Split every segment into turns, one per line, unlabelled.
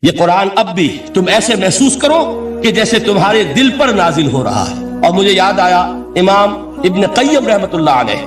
یہ قرآن اب بھی تم ایسے محسوس کرو کہ جیسے تمہارے دل پر نازل ہو رہا ہے۔ اور مجھے یاد آیا امام ابن قیم رحمۃ اللہ علیہ،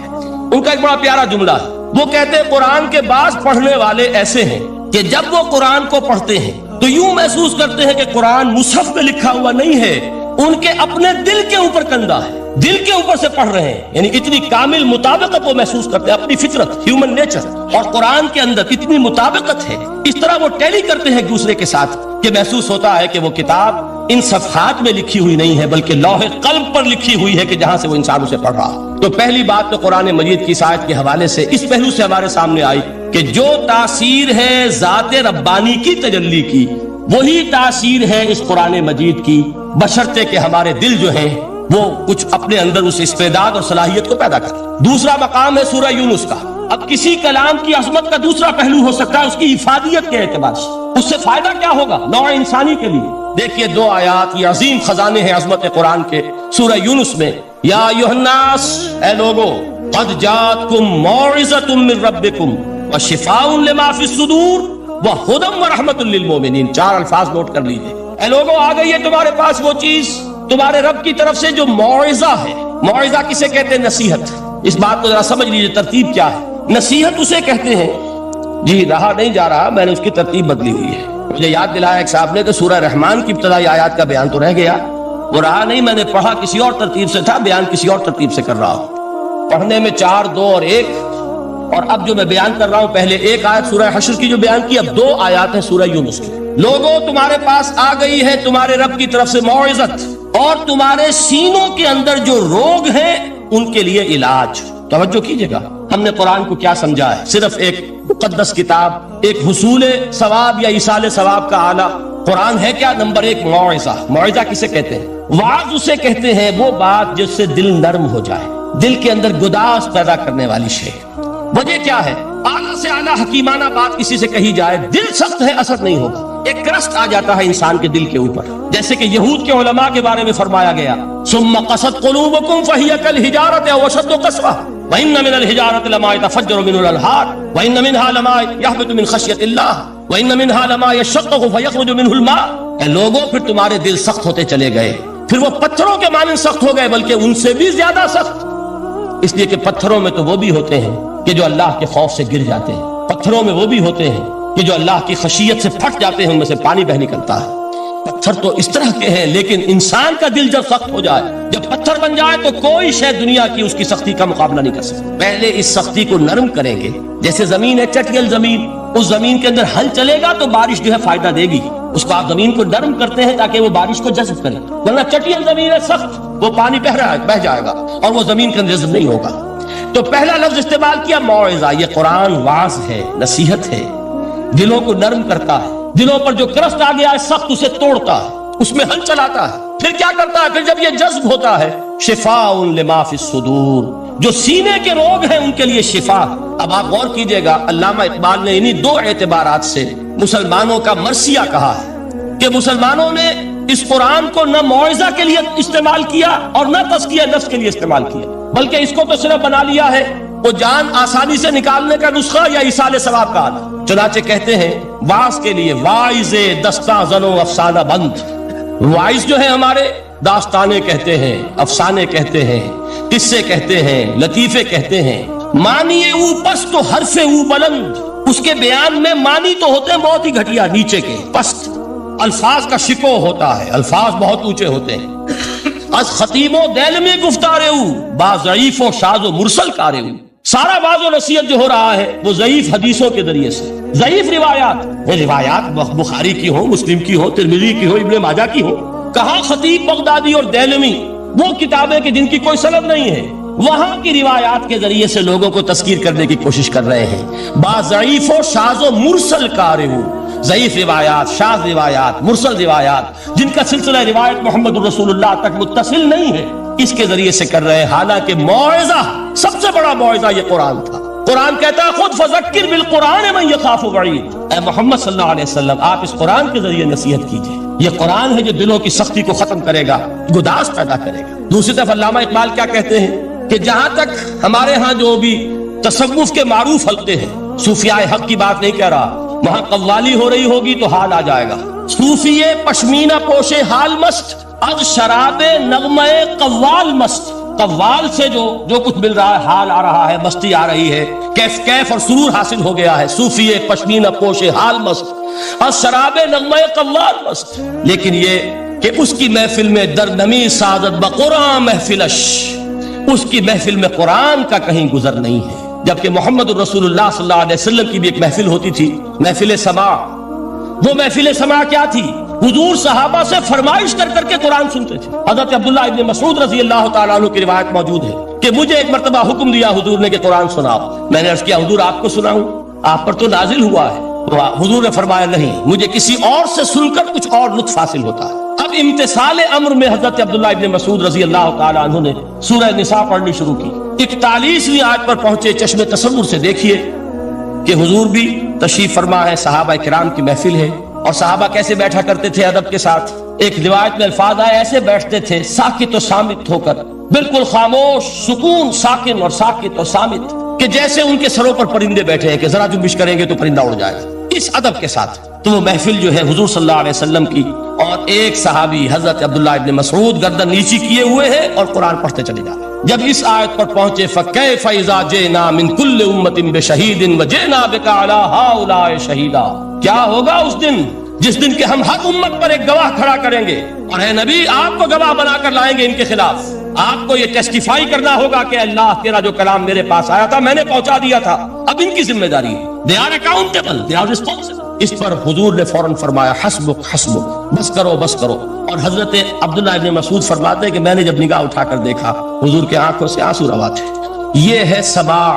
ان کا ایک بڑا پیارا جملہ ہے۔ وہ کہتے ہیں قرآن کے بعض پڑھنے والے ایسے ہیں کہ جب وہ قرآن کو پڑھتے ہیں تو یوں محسوس کرتے ہیں کہ قرآن مصحف میں لکھا ہوا نہیں ہے، ان کے اپنے دل کے اوپر کندہ ہے، دل کے اوپر سے پڑھ رہے ہیں، یعنی اتنی کامل مطابقت وہ محسوس کرتے ہیں، اپنی فطرت، ہیومن نیچر اور قرآن کے اندر اتنی مطابقت ہے، اس طرح وہ ٹیلی کرتے ہیں ایک دوسرے کے ساتھ کہ محسوس ہوتا ہے کہ وہ کتاب ان صفحات میں لکھی ہوئی نہیں ہے بلکہ لوح قلب پر لکھی ہوئی ہے کہ جہاں سے وہ انسان اسے پڑھ رہا ہے۔ تو پہلی بات تو قرآن مجید کی اس آیت کے حوالے سے اس پہلو سے ہمارے سامنے آئی کہ جو تاثیر ہے ذات ربانی کی تجلی کی، وہی تاثیر ہے اس قرآن مجید کی، بشرطے کہ ہمارے دل جو ہیں وہ کچھ اپنے اندر اس استعداد اور صلاحیت کو پیدا کریں۔ دوسرا مقام ہے سورہ یونس کا۔ اب کسی کلام کی عظمت کا دوسرا پہلو ہو سکتا ہے اس کی افادیت کے اعتبار سے، اس سے فائدہ کیا ہوگا نوع انسانی کے لیے۔ دیکھیے دو آیات، یہ عظیم خزانے ہیں عظمت قرآن کے۔ سورہ یونس میں یا ایھا الناس، اے لوگو، قد جاءتکم موعظۃ من ربکم وشفاء لما فی الصدور وہدی ورحمۃ للمؤمنین۔ 4 الفاظ نوٹ کر لیجیے۔ اے لوگو، آ گئی ہے تمہارے پاس وہ چیز تمہارے رب کی طرف سے جو موعظہ ہے۔ موعظہ کسے کہتے ہیں؟ نصیحت۔ اس بات کو ذرا سمجھ لیجیے ترتیب کیا ہے۔ نصیحت اسے کہتے ہیں، جی رہا نہیں جا رہا، میں نے اس کی ترتیب بدلی ہوئی ہے۔ مجھے یاد دلایا ایک صاحب نے کہ سورہ رحمان کی ابتدائی آیات کا بیان تو رہ گیا، وہ رہا نہیں، میں نے پڑھا کسی اور ترتیب سے تھا، بیان کسی اور ترتیب سے کر رہا ہوں۔ پڑھنے میں 4، 2 اور 1، اور اب جو میں بیان کر رہا ہوں پہلے 1 آیت سورہ حشر کی جو بیان کی، اب 2 آیات ہیں سورہ یونس کی۔ لوگوں، تمہارے پاس آ گئی ہے تمہارے رب کی طرف سے موعظت، اور تمہارے سینوں کے اندر جو روگ ہیں ان کے لیے علاج۔ توجہ کیجئے گا، ہم نے قرآن کو کیا سمجھا ہے؟ صرف ایک مقدس کتاب، ایک حصول ثواب یا ایصال ثواب کا آلہ۔ قرآن ہے کیا؟ نمبر 1 موعظہ۔ موعظہ کسے کہتے ہیں؟ وعظ اسے کہتے ہیں وہ بات جس سے دل نرم ہو جائے، دل کے اندر گداز پیدا کرنے والی شے۔ وجہ کیا ہے؟ اعلیٰ سے اعلیٰ حکیمانہ بات کسی سے کہی جائے، دل سخت ہے، اثر نہیں ہوگا، ایک کرسٹ آ جاتا ہے انسان کے دل کے اوپر۔ جیسے کہ یہود کے علماء کے بارے میں فرمایا گیا، ثم قست قلوبکم فہی کالحجارۃ او اشد قسوۃ وَإِنَّ مِنَ الْحِجَارَةِ لَمَا يَتَفَجَّرُ مِنْهُ الْأَنْهَارُ وَإِنَّ مِنْهَا لَمَا يَهْبِطُ مِنْ خَشْيَةِ اللَّهِ وَإِنَّ مِنْهَا لَمَا يَشَّقَّقُ فَيَخْرُجُ مِنْهُ الْمَاءُ۔ اے لوگوں، پھر تمہارے دل سخت ہوتے چلے گئے، پھر وہ پتھروں کے مانند سخت ہو گئے، بلکہ ان سے بھی زیادہ سخت، اس لیے کہ پتھروں میں تو وہ بھی ہوتے ہیں کہ جو اللہ کے خوف سے گر جاتے ہیں، پتھروں میں وہ بھی ہوتے ہیں کہ جو اللہ کی خشیت سے پھٹ جاتے ہیں، ان میں سے پانی بہ نکلتا ہے۔ پتھر تو اس طرح کے ہیں، لیکن انسان کا دل جب سخت ہو جائے، جب پتھر بن جائے، تو کوئی شے دنیا کی اس کی سختی کا مقابلہ نہیں کر سکتا۔ پہلے اس سختی کو نرم کریں گے، جیسے زمین ہے چٹیل زمین، اس زمین کے اندر ہل چلے گا تو بارش جو ہے فائدہ دے گی، اس کو آپ زمین کو نرم کرتے ہیں تاکہ وہ بارش کو جذب کرے، ورنہ چٹیل زمین ہے سخت، وہ پانی بہ جائے گا اور وہ زمین کے اندر جذب نہیں ہوگا۔ تو پہلا لفظ استعمال کیا موعظہ۔ یہ قرآن واعظ ہے، نصیحت ہے، دلوں کو نرم کرتا ہے، دلوں پر جو کرسٹ آ گیا ہے سخت اسے توڑتا ہے، اس میں ہل چلاتا ہے۔ پھر کیا کرتا ہے؟ پھر جب یہ جذب ہوتا ہے، شفاء لما فی الصدور، جو سینے کے روگ ہیں ان کے لیے شفا۔ اب آپ غور کیجئے گا، علامہ اقبال نے انہی 2 اعتبارات سے مسلمانوں کا مرثیہ کہا ہے کہ مسلمانوں نے اس قرآن کو نہ موعظہ کے لیے استعمال کیا اور نہ تزکیہ نفس کے لیے استعمال کیا، بلکہ اس کو تو صرف بنا لیا ہے وہ جان آسانی سے نکالنے کا نسخہ یا ایصال ثواب کا آلہ۔ چنانچہ کہتے ہیں واعظ کے لیے واعظ دستاں زن و افسانہ بند۔ واعظ جو ہے ہمارے داستانے کہتے ہیں، افسانے کہتے ہیں، قصے کہتے ہیں، لطیفے کہتے ہیں۔ معنی او پست و حرف او بلند، اس کے بیان میں معنی تو ہوتے ہیں بہت ہی گھٹیا، نیچے کے پست، الفاظ کا شکو ہوتا ہے، الفاظ بہت اونچے ہوتے ہیں۔ از خطیب و دل میں گفتارے او با ضعیف و شاذ و مرسل کارے او۔ سارا واعظ و نصیحت جو ہو رہا ہے وہ ضعیف حدیثوں کے ذریعے سے، ضعیف روایات بخاری کی ہو، مسلم کی ہو، ترمذی کی ہو، ابن ماجہ کی ہو۔ کہاں خطیب بغدادی اور دیلمی، وہ کتابیں کہ جن کی کوئی سند نہیں ہے، وہاں کی روایات کے ذریعے سے لوگوں کو تذکیر کرنے کی کوشش کر رہے ہیں۔ با ضعیف و شاذ و مرسل کارے او، ضعیف روایات، شاذ روایات، مرسل روایات جن کا سلسلہ روایت محمد الرسول اللہ تک متصل نہیں ہے، اس کے ذریعے سے کر رہے ہیں۔ حالانکہ موعظہ، سب سے بڑا موعظہ یہ قرآن تھا۔ قرآن کہتا ہے خود فذکر بالقرآن من یخاف وعید۔ اے محمد صلی اللہ علیہ وسلم، آپ اس قرآن کے ذریعے نصیحت کیجئے۔ یہ قرآن ہے جو دلوں کی سختی کو ختم کرے گا، گداز پیدا کرے گا۔ دوسری طرف علامہ اقبال کیا کہتے ہیں کہ جہاں تک ہمارے ہاں جو بھی تصوف کے معروف حلقے ہیں، صوفیاء حق کی بات نہیں کہہ رہا، وہاں قوالی ہو رہی ہوگی تو حال آ جائے گا. صوفی پشمینہ پوشے حال مست، از شراب نغمہ قوال مست. قوال سے جو کچھ مل رہا ہے، حال آ رہا ہے، مستی آ رہی ہے، کیف اور سرور حاصل ہو گیا ہے. صوفی پشمینہ پوشے حال مست، از شراب نغمہ قوال مست. لیکن یہ کہ اس کی محفل میں درنمی سعادت بقرآن محفلش، اس کی محفل میں قرآن کا کہیں گزر نہیں ہے. جبکہ محمد رسول اللہ صلی اللہ علیہ وسلم کی بھی ایک محفل ہوتی تھی، محفل سماع. وہ محفل سماع کیا تھی؟ حضور صحابہ سے فرمائش کر کر کے قرآن سنتے تھے. حضرت عبداللہ ابن مسعود رضی اللہ تعالیٰ عنہ کی روایت موجود ہے کہ مجھے ایک مرتبہ حکم دیا حضور نے کہ قرآن سناؤ. میں نے عرض کیا حضور آپ کو سناؤں؟ آپ پر تو نازل ہوا ہے. تو حضور نے فرمایا نہیں، مجھے کسی اور سے سن کر کچھ اور لطف حاصل ہوتا ہے. اب امتثال امر میں حضرت عبداللہ ابن مسعود رضی اللہ تعالیٰ عنہ نے سورہ نساء پڑھنی شروع کی. 41ویں آیت پر پہنچے. چشم تصور سے دیکھیے کہ حضور بھی تشریف فرما ہے، صحابہ کرام کی محفل ہے، اور صحابہ کیسے بیٹھا کرتے تھے ادب کے ساتھ. ایک روایت میں الفاظ آئے ایسے بیٹھتے تھے ساکت و صامت ہو کر، بالکل خاموش، سکون، ساکن اور ساکت اور صامت، کہ جیسے ان کے سروں پر پرندے بیٹھے ہیں کہ ذرا جنبش کریں گے تو پرندہ اڑ جائے گا، اس ادب کے ساتھ. تو وہ محفل جو ہے حضور صلی اللہ علیہ وسلم کی، اور ایک صحابی حضرت عبداللہ ابن مسعود گردن نیچی کیے ہوئے ہیں اور قرآن پڑھتے چلے جا رہے ہیں. جب اس آیت پر پہنچے فَكَيْفَ إِذَا جِئْنَا مِن كُلِّ أُمَّةٍ بِشَهِيدٍ وَجِئْنَا بِكَ عَلَىٰ هَٰؤُلَاءِ شَهِيدًا. کیا ہوگا اس دن جس دن کہ ہم ہر امت پر ایک گواہ کھڑا کریں گے، اور اے نبی آپ کو گواہ بنا کر لائیں گے ان کے خلاف. آپ کو یہ ٹیسٹیفائی کرنا ہوگا کہ اللہ تیرا جو کلام میرے پاس آیا تھا میں نے پہنچا دیا تھا، اب ان کی ذمہ داری ہے. They are accountable, they are responsible. اس پر حضور نے فوراً فرمایا حسبک حسبک، بس کرو بس کرو. اور حضرت عبداللہ ابن مسعود فرماتے ہیں کہ میں نے جب نگاہ اٹھا کر دیکھا حضور کے آنکھوں سے آنسو روا تھے. یہ ہے سماع،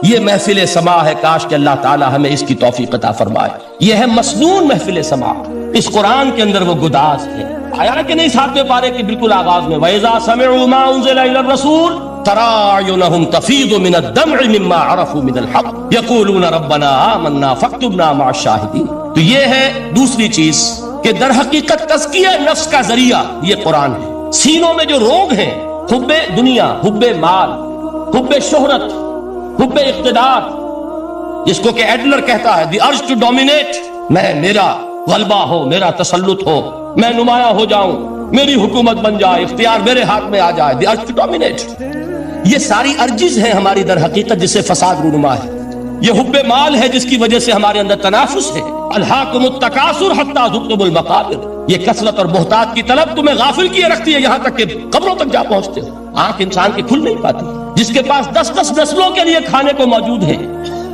یہ محفل سماع ہے. کاش کہ اللہ تعالی ہمیں اس کی توفیق عطا فرمائے. یہ ہے مسنون محفل سماع. اس قرآن کے اندر وہ گداز ہے. آیا کہ نہیں 7ویں پارے کے بالکل آغاز میں وَإِذَا سَمِعُوا مَا أُنزِلَ إِلَى الرَّسُولِ تَرَىٰ أَعْيُنَهُمْ تَفِيضُ مِنَ الدَّمْعِ مِمَّا عَرَفُوا مِنَ الْحَقِّ يَقُولُونَ رَبَّنَا آمَنَّا فَاكْتُبْنَا مَعَ الشَّاهِدِينَ. تو یہ ہے دوسری چیز کہ در حقیقت تزکیہ نفس کا ذریعہ یہ قرآن ہے. سینوں میں جو روگ ہیں، حب دنیا، حب مال، حب شہرت، حب اقتدار، جس کو کہ ایڈلر کہتا ہے دی ارج ٹو ڈومینیٹ، میرا غلبہ ہو، میرا تسلط ہو، میں نمایاں ہو جاؤں، میری حکومت بن جائے، اختیار میرے ہاتھ میں آ جائے، دی ارج ٹو ڈومینیٹ. یہ ساری ارجز ہیں ہماری در حقیقت جس سے فساد رونما ہے. یہ حب مال ہے جس کی وجہ سے ہمارے اندر تنافس ہے. الہاکم التکاثر حتی زرتم المقابر. یہ کثرت اور بہتات کی طلب تمہیں غافل کیے رکھتی ہے یہاں تک کہ قبروں تک جا پہنچتے ہو. آنکھ انسان کی کھل نہیں پاتی. جس کے پاس 10 نسلوں کے لیے کھانے کو موجود ہے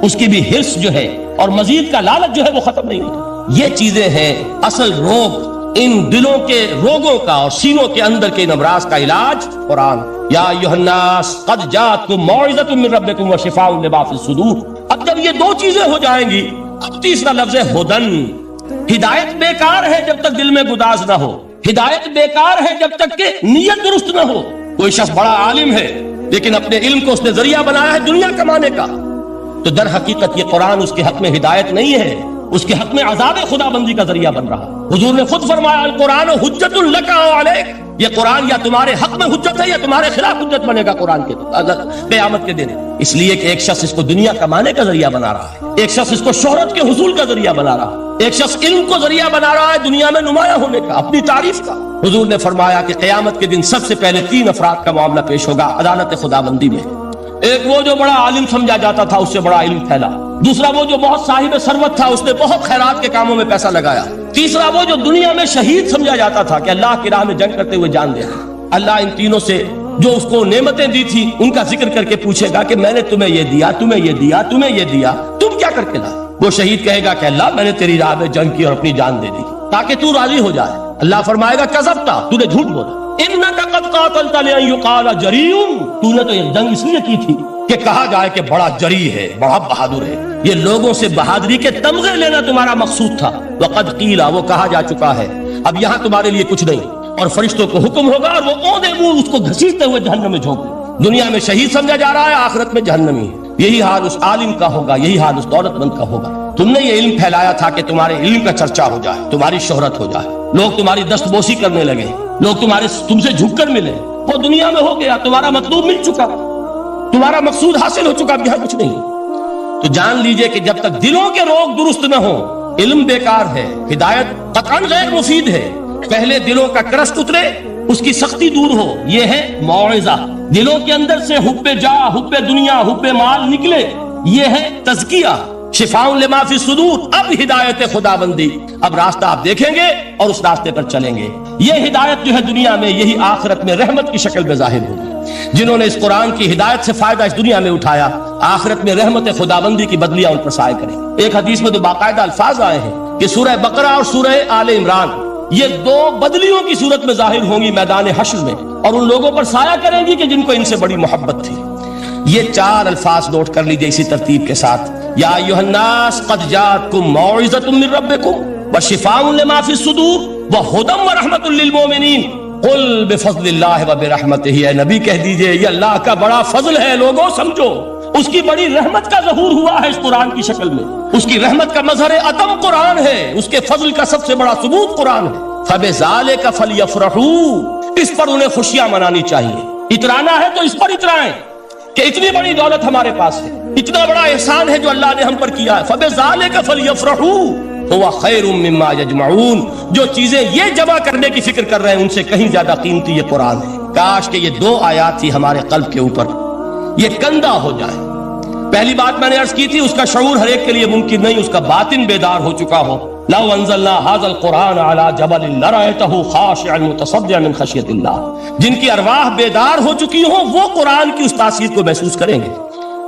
اس کی بھی حرص جو ہے اور مزید کا لالچ جو ہے وہ ختم نہیں ہوتا. یہ چیزیں ہیں اصل روگ. ان دلوں کے روگوں کا اور سینوں کے اندر کے ان امراض کا علاج قرآن. یا ایھا الناس قد جاءتکم موعظۃ من ربکم وشفاء لما فی الصدور. اب جب یہ دو چیزیں ہو جائیں گی، اب تیسرا لفظ ہے ہدن. ہدایت بیکار ہے جب تک دل میں گداز نہ ہو. ہدایت بیکار ہے جب تک کہ نیت درست نہ ہو. کوئی شخص بڑا عالم ہے لیکن اپنے علم کو اس نے ذریعہ بنایا ہے دنیا کمانے کا، تو در حقیقت یہ قرآن اس کے حق میں ہدایت نہیں ہے، اس کے حق میں عذاب خدا بندی کا ذریعہ بن رہا. حضور نے خود فرمایا القرآن حجت لک و علیک. یہ قرآن یا تمہارے حق میں حجت ہے یا تمہارے خلاف حجت بنے گا قرآن کے قیامت کے دن. اس لیے کہ ایک شخص اس کو دنیا کمانے کا ذریعہ بنا رہا ہے، ایک شخص اس کو شہرت کے حصول کا ذریعہ بنا رہا ہے، ایک شخص علم کو ذریعہ بنا رہا ہے دنیا میں نمایاں ہونے کا، اپنی تعریف کا. حضور نے فرمایا کہ قیامت کے دن سب سے پہلے 3 افراد کا معاملہ پیش ہوگا عدالت خدا بندی میں. ایک وہ جو بڑا عالم سمجھا جاتا تھا، اس سے بڑا علم پھیلا. دوسرا وہ جو بہت صاحب ثروت تھا، اس نے بہت خیرات کے کاموں میں پیسہ لگایا. تیسرا وہ جو دنیا میں شہید سمجھا جاتا تھا کہ اللہ کی راہ میں جنگ کرتے ہوئے جان دیا. اللہ ان تینوں سے جو اس کو نعمتیں دی تھی ان کا ذکر کر کے پوچھے گا کہ میں نے تمہیں یہ دیا، تمہیں یہ دیا، تمہیں یہ دیا، تم کیا کر کے لائے؟ وہ شہید کہے گا کہ اللہ میں نے تیری راہ میں جنگ کی اور اپنی جان دے دی تاکہ تو راضی ہو جائے. اللہ فرمائے گا کذبتا، تو نے جھوٹ بولا. انک قد قاتلت لئن یقال جریء. تو نے تو یہ جنگ اس لیے کی تھی کہ کہا جائے کہ بڑا جری ہے، بڑا بہادر ہے. یہ لوگوں سے بہادری کے تمغے لینا تمہارا مقصود تھا. وقد قیل، وہ کہا جا چکا ہے، اب یہاں تمہارے لیے کچھ نہیں. اور فرشتوں کو حکم ہوگا اور وہ اونڈے منہ اس کو گھسیٹتے ہوئے جہنم میں جھونک دیں. دنیا میں شہید سمجھا جا رہا ہے، آخرت میں جہنمی ہے. یہی حال اس عالم کا ہوگا، یہی حال اس دولت مند کا ہوگا. تم نے یہ علم پھیلایا تھا کہ تمہارے علم کا چرچا ہو جائے، تمہاری شہرت ہو جائے، لوگ تمہاری دست بوسی کرنے لگے، لوگ تم سے جھک کر ملے. وہ دنیا میں ہو گیا، تمہارا مطلوب مل چکا، تمہارا مقصود حاصل ہو چکا، اب یہاں کچھ نہیں. تو جان لیجئے کہ جب تک دلوں کے روگ درست نہ ہوں علم بیکار ہے، ہدایت قطعاً غیر مفید ہے۔ پہلے دلوں کا کرست اترے، اس کی سختی دور ہو، یہ ہے موعظہ۔ دلوں کے اندر سے حب جاہ، حب دنیا، حب مال نکلے، یہ ہے تزکیہ۔ شفاء لما فی الصدور، اب ہدایت خدا بندی، اب راستہ آپ دیکھیں گے اور اس راستے پر چلیں گے۔ یہ ہدایت جو ہے دنیا میں، یہی آخرت میں رحمت کی شکل میں ظاہر ہوگی۔ جنہوں نے اس قرآن کی ہدایت سے فائدہ اس دنیا میں اٹھایا، آخرت میں رحمت خدا بندی کی بدلیاں ان پر سایہ کریں۔ ایک حدیث میں تو باقاعدہ الفاظ آئے ہیں کہ سورہ بقرہ اور سورہ آل عمران یہ دو بدلیوں کی صورت میں ظاہر ہوں گی میدان حشر میں، اور ان لوگوں پر سایہ کریں گی کہ جن کو ان سے بڑی محبت تھی۔ یہ چار الفاظ نوٹ کر لیجئے اسی ترتیب کے ساتھ: یا ایھا الناس قد جاءتکم موعظۃ من ربکم وشفاء لما فی الصدور وہدی ورحمۃ للمؤمنین قل بفضل اللہ وبرحمتہ، اے نبی کہہ دیجئے یہ اللہ کا بڑا فضل ہے، لوگوں سمجھو، اس کی بڑی رحمت کا ظہور ہوا ہے اس قرآن کی شکل میں، اس کی رحمت کا مظہر عدم قرآن ہے، اس کے فضل کا سب سے بڑا ثبوت قرآن ہے۔ فبذالک فلیفرحوا، اس پر انہیں خوشیاں منانی چاہیے۔ اترانا ہے تو اس پر اترائیں کہ اتنی بڑی دولت ہمارے پاس ہے، اتنا بڑا احسان ہے جو اللہ نے ہم پر کیا ہے۔ فبذالک فلیفرحوا هو خیر مما یجمعون، جو چیزیں یہ جمع کرنے کی فکر کر رہے ہیں ان سے کہیں زیادہ قیمتی یہ قرآن ہے۔ کاش کہ یہ دو آیات ہی ہمارے قلب کے اوپر یہ کندہ ہو جائے۔ پہلی بات میں نے عرض کی تھی، اس کا شعور ہر ایک کے لیے ممکن نہیں، اس کا باطن بیدار ہو چکا ہو۔ لو انزلنا هذا القرآن على جبل لرأيته خاشعا متصدعا من خشیۃ اللہ، جن کی ارواح بیدار ہو چکی ہوں وہ قرآن کی اس تاثیر کو محسوس کریں گے۔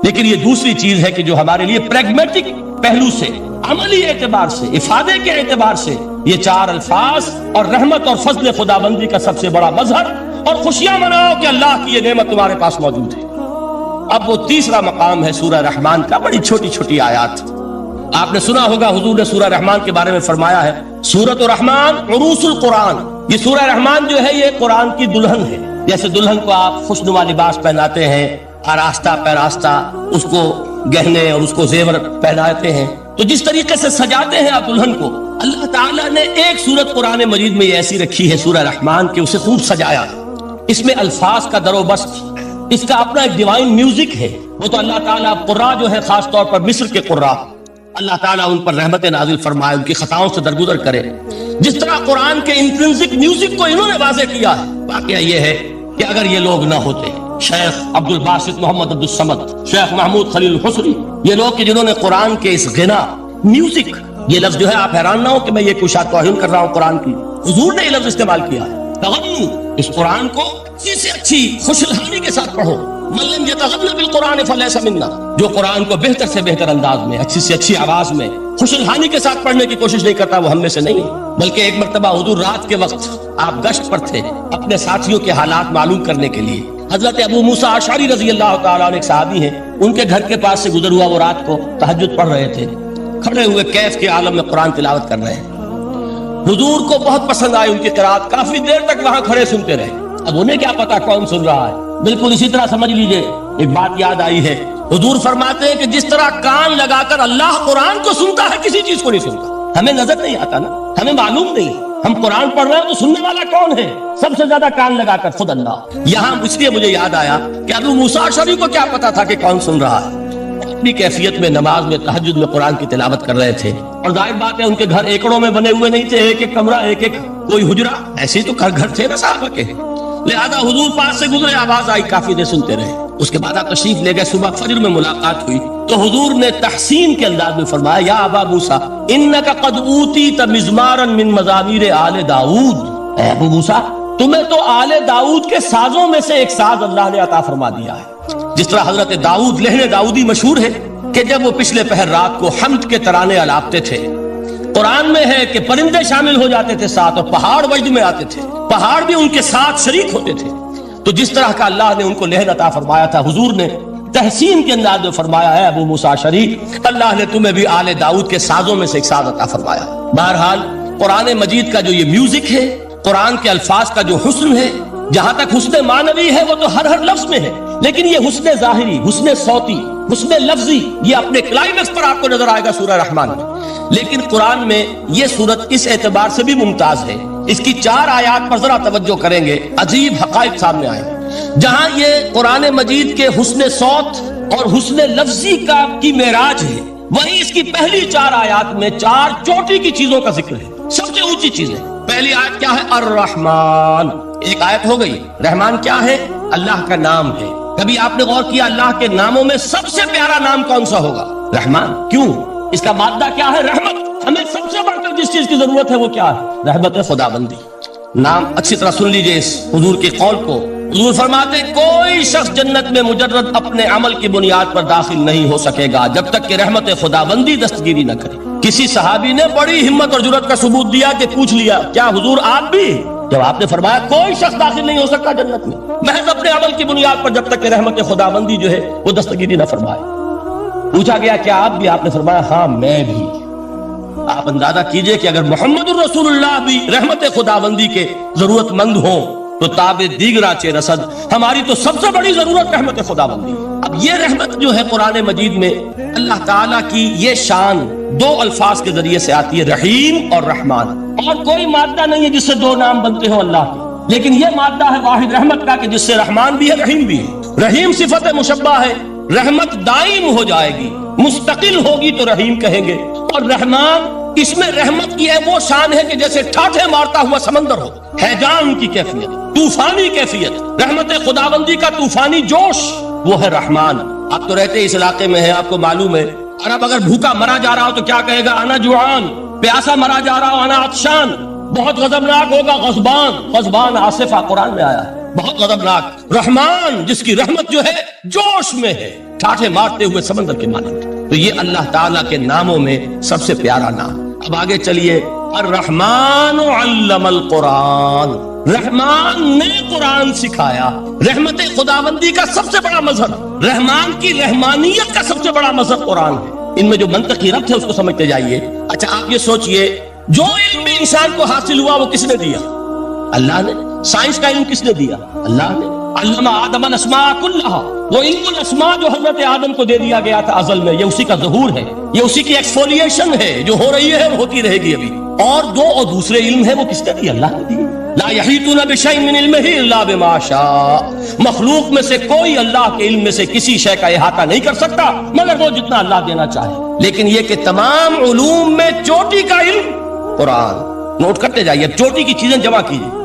لیکن یہ دوسری چیز ہے کہ جو ہمارے لیے پریگمیٹک پہلو سے، عملی اعتبار سے، افادے کے اعتبار سے یہ چار الفاظ اور رحمت اور فضل خدا بندی کا سب سے بڑا مظہر، اور خوشیاں مناؤ کہ اللہ کی یہ نعمت تمہارے پاس موجود ہے۔ اب وہ تیسرا مقام ہے سورہ رحمان کا، بڑی چھوٹی چھوٹی آیات۔ آپ نے سنا ہوگا حضور نے سورہ رحمان کے بارے میں فرمایا ہے سورۃ الرحمان عروس القرآن، یہ سورہ رحمان جو ہے یہ قرآن کی دلہن ہے۔ جیسے دلہن کو آپ خوشنما لباس پہناتے ہیں، آراستہ پیراستہ اس کو گہنے اور اس کو زیور پہناتے ہیں، تو جس طریقے سے سجاتے ہیں آپ دلہن کو، اللہ تعالیٰ نے ایک سورت قرآن مجید میں ایسی رکھی ہے سورہ رحمان کہ اسے خوب سجایا۔ اس میں الفاظ کا در و بست، اس کا اپنا ایک ڈیوائن میوزک ہے۔ وہ تو اللہ تعالیٰ قراء جو ہے، خاص طور پر مصر کے قراء، اللہ تعالیٰ ان پر رحمت نازل فرمائے، ان کی خطاؤں سے درگزر کرے۔ جس طرح قرآن کے انٹرنسک میوزک کو انہوں نے واضح کیا ہے، واقعہ یہ ہے کہ اگر یہ لوگ نہ ہوتے، شیخ عبد الباسط محمد عبد الصمد، شیخ محمود خلیل الحصری، یہ لوگ کہ جنہوں نے قرآن کے اس غنا، میوزک، یہ لفظ جو ہے آپ حیران نہ ہو کہ میں یہ کوئی توہین کر رہا ہوں قرآن کی، حضور نے یہ لفظ استعمال کیا ہے، تغنو، اس قرآن کو اچھی سے اچھی خوشلہانی کے ساتھ پڑھو۔ من لم یتغن بالقرآن فلیس منا، جو قرآن کو بہتر سے بہتر انداز میں، اچھی سے اچھی آواز میں، خوشلہانی کے ساتھ پڑھنے کی کوشش نہیں کرتا، وہ ہم میں سے نہیں ہے۔ بلکہ ایک مرتبہ حضور رات کے وقت آپ گشت پر تھے اپنے ساتھیوں کے حالات معلوم کرنے کے لیے۔ حضرت ابو موسیٰ اشعری رضی اللہ تعالیٰ عنہ ایک صحابی ہیں، ان کے گھر کے پاس سے گزر ہوا، وہ رات کو تہجد پڑھ رہے تھے، کھڑے ہوئے کیف کے عالم میں قرآن تلاوت کر رہے ہیں۔ حضور کو بہت پسند آئی ان کی قرات، کافی دیر تک وہاں کھڑے سنتے رہے۔ اب انہیں کیا پتا کون سن رہا ہے، بالکل اسی طرح سمجھ لیجئے ایک بات یاد آئی ہے، حضور فرماتے ہیں کہ جس طرح کان لگا کر اللہ قرآن کو سنتا ہے کسی چیز کو نہیں سنتا۔ ہمیں نظر نہیں آتا نا، ہمیں معلوم نہیں، ہم قرآن پڑھ رہے ہیں تو سننے والا کون ہے؟ سب سے زیادہ کان لگا کر خود اللہ۔ یہاں اس لیے مجھے یاد آیا کہ ابو موسیٰ اشعری کو کیا پتا تھا کہ کون سن رہا ہے، اپنی کیفیت میں نماز میں تہجد میں قرآن کی تلاوت کر رہے تھے، اور ظاہر بات ہے ان کے گھر ایکڑوں میں بنے ہوئے نہیں تھے، ایک ایک کمرہ، ایک ایک کوئی حجرہ، ایسے ہی تو گھر تھے نا صحابہ کے، لہذا حضور پاس سے گزرے، آواز آئی، کافی دیر سنتے رہے۔ اس کے بعد آپ تشریف لے گئے، صبح فجر میں ملاقات ہوئی تو حضور نے تحسین کے انداز میں فرمایا، یا ابا موسیٰ انک قد اوتیت مزمارا من مزامیر آل داؤد، اے ابو موسیٰ تمہیں تو آل داؤد کے سازوں میں سے ایک ساز اللہ نے عطا فرما دیا ہے۔ جس طرح حضرت داؤد، لہن داؤدی مشہور ہے کہ جب وہ پچھلے پہر رات کو حمد کے ترانے الاپتے تھے، قرآن میں ہے کہ پرندے شامل ہو جاتے تھے ساتھ، اور پہاڑ وجد میں آتے تھے، پہاڑ بھی ان کے ساتھ شریک ہوتے تھے۔ تو جس طرح کا اللہ نے ان کو لہن عطا فرمایا تھا، حضور نے تحسین کے انداز میں فرمایا ہے ابو موسیٰ اشعری، اللہ نے تمہیں بھی آل داؤد کے سازوں میں سے ایک ساز عطا فرمایا۔ بہرحال قرآن مجید کا جو یہ میوزک ہے، قرآن کے الفاظ کا جو حسن ہے، جہاں تک حسن معنوی ہے وہ تو ہر لفظ میں ہے، لیکن یہ حسن ظاہری، حسن صوتی، حسن لفظی، یہ اپنے کلائمیکس پر آپ کو نظر آئے گا سورہ رحمان میں۔ لیکن قرآن میں یہ سورت اس اعتبار سے بھی ممتاز ہے، اس کی 4 آیات پر ذرا توجہ کریں گے، عجیب حقائق سامنے آئے جہاں یہ قرآن مجید کے حسن صوت اور حسن لفظی کی معراج ہے، وہیں اس کی پہلی 4 آیات میں 4 چوٹی کی چیزوں کا ذکر ہے، سب سے اونچی چیزیں۔ پہلی آیت کیا ہے؟ الرحمن، ایک آیت ہو گئی۔ رحمان کیا ہے؟ اللہ کا نام ہے۔ کبھی آپ نے غور کیا اللہ کے ناموں میں سب سے پیارا نام کون سا ہوگا؟ رحمان۔ کیوں؟ اس کا مادہ کیا ہے؟ رحمت۔ ہمیں سب سے بڑھ کر جس چیز کی ضرورت ہے وہ کیا ہے؟ رحمت خداوندی۔ نام اچھی طرح سن لیجئے اس حضور کے قول کو۔ حضور فرماتے کوئی شخص جنت میں مجرد اپنے عمل کی بنیاد پر داخل نہیں ہو سکے گا جب تک کہ رحمت خداوندی دستگیری نہ کرے۔ کسی صحابی نے بڑی ہمت اور جرأت کا ثبوت دیا کہ پوچھ لیا کیا حضور آپ بھی؟ جب آپ نے فرمایا کوئی شخص داخل نہیں ہو سکتا جنت میں محض اپنے عمل کی بنیاد پر جب تک کہ رحمت خداوندی جو ہے وہ دستگیری نہ فرمائے۔ پوچھا گیا کیا آپ بھی؟ آپ نے فرمایا ہاں میں بھی۔ آپ اندازہ کیجئے کہ اگر محمد الرسول اللہ بھی رحمت خداوندی کے ضرورت مند ہوں تو تابع دیگراں چہ رسد ہماری تو سب سے بڑی ضرورت رحمت خداوندی۔ اب یہ رحمت جو ہے قرآن مجید میں اللہ تعالیٰ کی یہ شان 2 الفاظ کے ذریعے سے آتی ہے، رحیم اور رحمان۔ اور کوئی مادہ نہیں ہے جس سے 2 نام بنتے ہوں اللہ کے، لیکن یہ مادہ ہے واحد رحمت کا کہ جس سے رحمان بھی ہے رحیم بھی ہے۔ رحیم صفت مشبہ ہے، رحمت دائم ہو جائے گی، مستقل ہوگی تو رحیم کہیں گے، اور رحمان اس میں رحمت کی ہے وہ شان ہے کہ جیسے ٹھاٹھے مارتا ہوا سمندر ہو، ہیجان کی کیفیت، طوفانی کیفیت، رحمت خداوندی کا طوفانی جوش، وہ ہے رحمان۔ آپ تو رہتے اس علاقے میں ہیں، آپ کو معلوم ہے عرب اگر بھوکا مرا جا رہا ہو تو کیا کہے گا؟ انا جوعان۔ پیاسا مرا جا رہا ہو انا عطشان۔ بہت غضبناک ہوگا غضبان، غضبان آصفہ قرآن میں آیا ہے، بہت غضبناک۔ رحمان جس کی رحمت جو ہے جوش میں ہے، ٹھاٹھے مارتے ہوئے سمندر کے مانند۔ تو یہ اللہ تعالیٰ کے ناموں میں سب سے پیارا نام۔ اب آگے چلیے، الرحمن علم القرآن، رحمان نے قرآن سکھایا۔ رحمت خداوندی کا سب سے بڑا مظہر، رحمان کی رحمانیت کا سب سے بڑا مظہر قرآن ہے۔ ان میں جو منطقی ربط ہے اس کو سمجھتے جائیے۔ اچھا آپ یہ سوچئے جو علم بھی انسان کو حاصل ہوا وہ کس نے دیا؟ اللہ نے۔ سائنس کا علم کس نے دیا؟ اللہ نے۔ علم آدم الاسماء کلھا، وہ علم الاسماء جو حضرت آدم کو دے دیا گیا تھا ازل میں، یہ اسی کا ظہور ہے، یہ اسی کی ایکسفولیشن ہے جو ہو رہی ہے اور ہوتی رہے گی ابھی۔ اور دوسرے علم ہے وہ کس نے دیا؟ اللہ نے دیا۔ لا یحیطون بشیء من علمہ الا بما شاء، مخلوق میں سے کوئی اللہ کے علم میں سے کسی شے کا احاطہ نہیں کر سکتا مگر وہ جتنا اللہ دینا چاہے۔ لیکن یہ کہ تمام علوم میں چوٹی کا علم قرآن۔ نوٹ کرتے جائیے، چوٹی کی چیزیں جمع کیجیے۔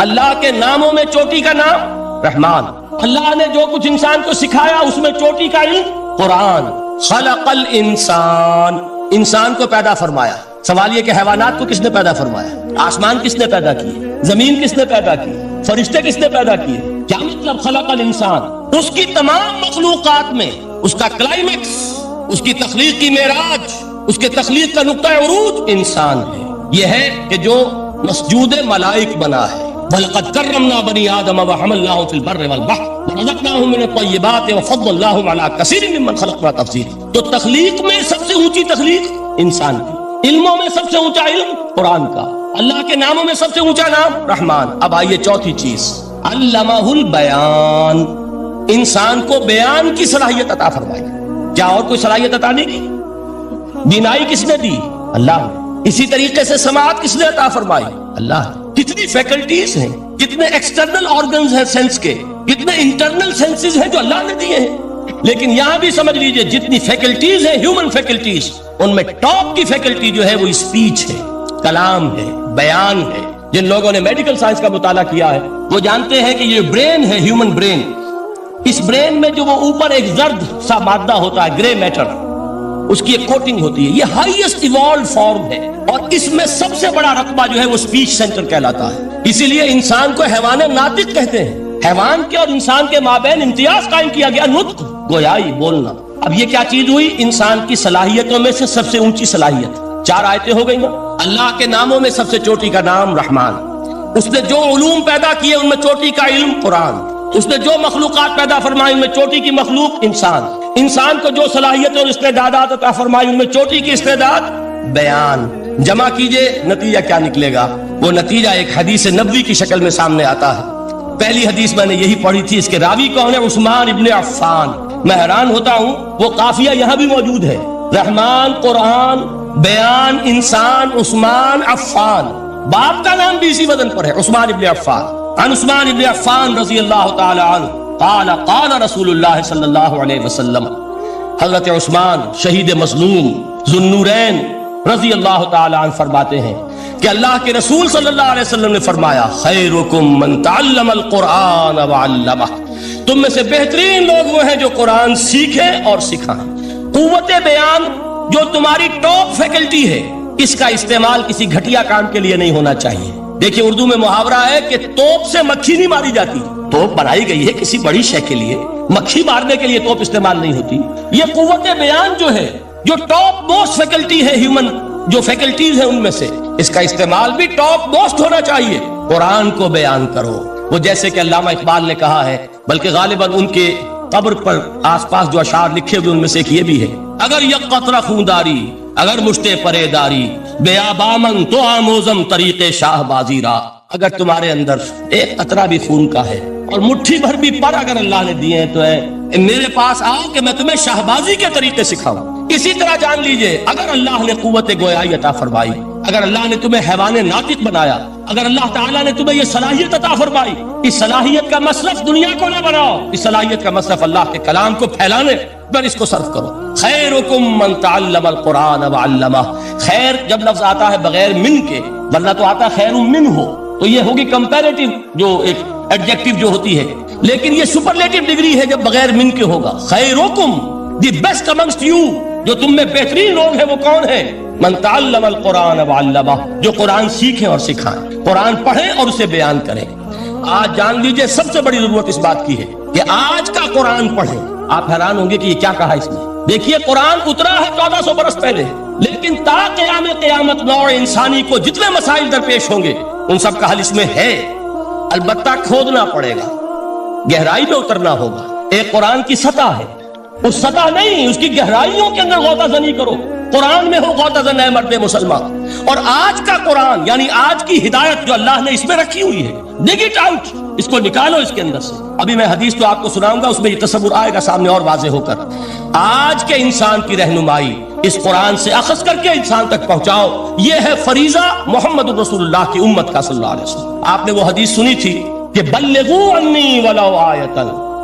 اللہ کے ناموں میں چوٹی کا نام رحمان، اللہ نے جو کچھ انسان کو سکھایا اس میں چوٹی کا علم قرآن۔ خلق الانسان، انسان کو پیدا فرمایا۔ سوال یہ کہ حیوانات کو کس نے پیدا فرمایا؟ آسمان کس نے پیدا کیے؟ زمین کس نے پیدا کی؟ فرشتے کس نے پیدا کیے؟ کیا مطلب خلق الانسان؟ اس کی تمام مخلوقات میں اس کا کلائمیکس، اس کی تخلیق کی معراج، اس کے تخلیق کا نقطہ عروج انسان ہے۔ یہ ہے کہ جو مسجود ملائک بنا ہے۔ وَلَقَدْ كَرَّمْنَا بَنِي آدَمَ وَحَمَلْنَاهُمْ فِي الْبَرِّ وَالْبَحْرِ وَرَزَقْنَاهُمْ مِنَ الطَّيِّبَاتِ وَفَضَّلْنَاهُمْ عَلَى كَثِيرٍ مِّمَّنْ خَلَقْنَا تَفْضِيلًا۔ تو تخلیق میں سب سے اونچی تخلیق انسان کی، علموں میں سب سے اونچا علم قرآن کا، اللہ کے ناموں میں سب سے اونچا نام رحمان۔ اب آئیے چوتھی چیز، علمہ البیان، انسان کو بیان کی صلاحیت عطا فرمائی۔ کیا اور کوئی صلاحیت عطا نہیں کی؟ بینائی کس نے دی؟ اللہ نے۔ اسی طریقے سے سماعت کس نے عطا فرمائی؟ اللہ نے۔ کتنی فیکلٹیز ہیں، کتنے ایکسٹرنل آرگنز ہیں سینس کے، کتنے انٹرنل سینسز ہیں جو اللہ نے دیے ہیں۔ لیکن یہاں بھی سمجھ لیجئے جتنی فیکلٹیز ہیں ہیومن فیکلٹیز، ان میں ٹاپ کی فیکلٹی جو ہے وہ اسپیچ ہے، کلام ہے، بیان ہے۔ جن لوگوں نے میڈیکل سائنس کا مطالعہ کیا ہے وہ جانتے ہیں کہ یہ برین ہے، ہیومن برین، اس برین میں جو وہ اوپر ایک زرد سا مادہ ہوتا ہے، گرے میٹر، اس کی ایک کوٹنگ ہوتی ہے، یہ ہائیسٹ ایوالوڈ فارم ہے، اور اس میں سب سے بڑا رقبہ جو ہے وہ اسپیچ سینٹر کہلاتا ہے۔ اسی لیے انسان کو حیوان ناطق کہتے ہیں۔ حیوان کے اور انسان کے مابین امتیاز قائم کیا گیا، نطق، گویائی، بولنا۔ اب یہ کیا چیز ہوئی؟ انسان کی صلاحیتوں میں سے سب سے اونچی صلاحیت۔ 4 آیتیں ہو گئی نا۔ اللہ کے ناموں میں سب سے چوٹی کا نام رحمان، اس نے جو علوم پیدا کیے ان میں چوٹی کا علم قرآن، اس نے جو مخلوقات پیدا فرمائی ان میں چوٹی کی مخلوق انسان، انسان کو جو صلاحیت اور استعدادات عطا فرمائی ان میں چوٹی کی استعداد بیان۔ جمع کیجئے، نتیجہ کیا نکلے گا؟ وہ نتیجہ ایک حدیث نبوی کی شکل میں سامنے آتا ہے۔ پہلی حدیث میں نے یہی پڑھی تھی، اس کے راوی کون ہے؟ عثمان ابن عفان۔ میں حیران ہوتا ہوں وہ قافیہ یہاں بھی موجود ہے، رحمان، قرآن، بیان، انسان، عثمان، عفان، باپ کا نام بھی اسی وزن پر ہے، عثمان ابن عفان۔ عن عثمان ابن عفان رضی اللہ تعالی عنہ قال قال رسول اللہ صلی اللہ علیہ وسلم، حضرت عثمان شہید مظلوم ذوالنورین رضی اللہ تعالی عنہ فرماتے ہیں کہ اللہ کے رسول صلی اللہ علیہ وسلم نے فرمایا خیرکم من تعلم القرآن وعلمہ، تم میں سے بہترین لوگ وہ ہیں جو قرآن سیکھیں اور سکھائیں۔ قوت بیان جو تمہاری ٹاپ فیکلٹی ہے، اس کا استعمال کسی گھٹیا کام کے لیے نہیں ہونا چاہیے۔ دیکھیں اردو میں محاورہ ہے کہ توپ سے مکھی نہیں ماری جاتی، توپ بنائی گئی ہے کسی بڑی شے کے لیے، مکھی مارنے کے لیے توپ استعمال نہیں ہوتی۔ یہ قوت بیان جو ہے، جو ٹاپ موسٹ فیکلٹی ہے ہیومن جو فیکلٹیز ہیں ان میں سے، اس کا استعمال بھی ٹاپ موسٹ ہونا چاہیے۔ قرآن کو بیان کرو، وہ جیسے کہ علامہ اقبال نے کہا ہے، بلکہ غالباً ان کے قبر پر آس پاس جو اشعار لکھے ہوئے ان میں سے ایک یہ بھی ہے، اگر یک قطرہ خونداری اگر مشتے پرے داری بیابامن تو آموزم طریق شاہ بازی را، اگر تمہارے اندر ایک قطرہ بھی خون کا ہے اور مٹھی بھر بھی پر اگر اللہ نے دیے ہیں تو ہے میرے پاس آؤ کہ میں تمہیں شہبازی کے طریقے سکھاؤں۔ اسی طرح جان لیجئے اگر اللہ نے قوت گویائی عطا فرمائی، اگر اللہ نے تمہیں حیوان ناطق بنایا، اگر اللہ تعالیٰ نے تمہیں یہ صلاحیت عطا فرمائی، اس صلاحیت کا مصرف دنیا کو نہ بناؤ، اس صلاحیت کا مصرف اللہ کے کلام کو پھیلانے پر اس کو صرف کرو۔ خیرکم من تعلم القرآن وعلمہ، خیر جب لفظ آتا ہے بغیر من کے، ورنہ تو آتا خیر من ہو تو یہ ہوگی کمپیریٹیو جو ایک ایڈجیکٹیو جو ہوتی ہے، لیکن یہ سپرلیٹیو ڈگری ہے جب بغیر من کے ہوگا۔ خیرکم دی بیسٹ امنگسٹ یو، جو تم میں بہترین لوگ ہیں وہ کون ہیں؟ من تعلم القرآن وعلمہ، جو قرآن سیکھیں اور سکھائیں، قرآن پڑھیں اور اسے بیان کریں۔ آج جان لیجئے سب سے بڑی ضرورت اس بات کی ہے کہ آج کا قرآن پڑھیں۔ آپ حیران ہوں گے کہ یہ کیا کہا اس میں؟ دیکھیے قرآن اترا ہے 1400 برس پہلے، لیکن تا قیام قیامت نوع انسانی کو جتنے مسائل درپیش ہوں گے ان سب کا حل اس میں ہے، البتہ کھودنا پڑے گا، گہرائی میں اترنا ہوگا۔ ایک قرآن کی سطح ہے، اس سطح نہیں، اس کی گہرائیوں کے اندر غوطہ زنی کرو۔ قرآن میں ہو غوطہ زن اے مرد مسلمان، اور آج کا قرآن یعنی آج کی ہدایت جو اللہ نے اس میں رکھی ہوئی ہے، ڈگ اٹ آؤٹ، اس کو نکالو اس کے اندر سے۔ ابھی میں حدیث تو آپ کو سناؤں گا، اس میں یہ تصور آئے گا سامنے اور واضح ہو کر۔ آج کے انسان کی رہنمائی اس قرآن سے اخذ کر کے انسان تک پہنچاؤ، یہ ہے فریضہ محمد الرسول اللہ کی امت کا صلی اللہ علیہ وسلم۔ آپ نے وہ حدیث سنی تھی کہ بلغوا عنی ولو آیۃ،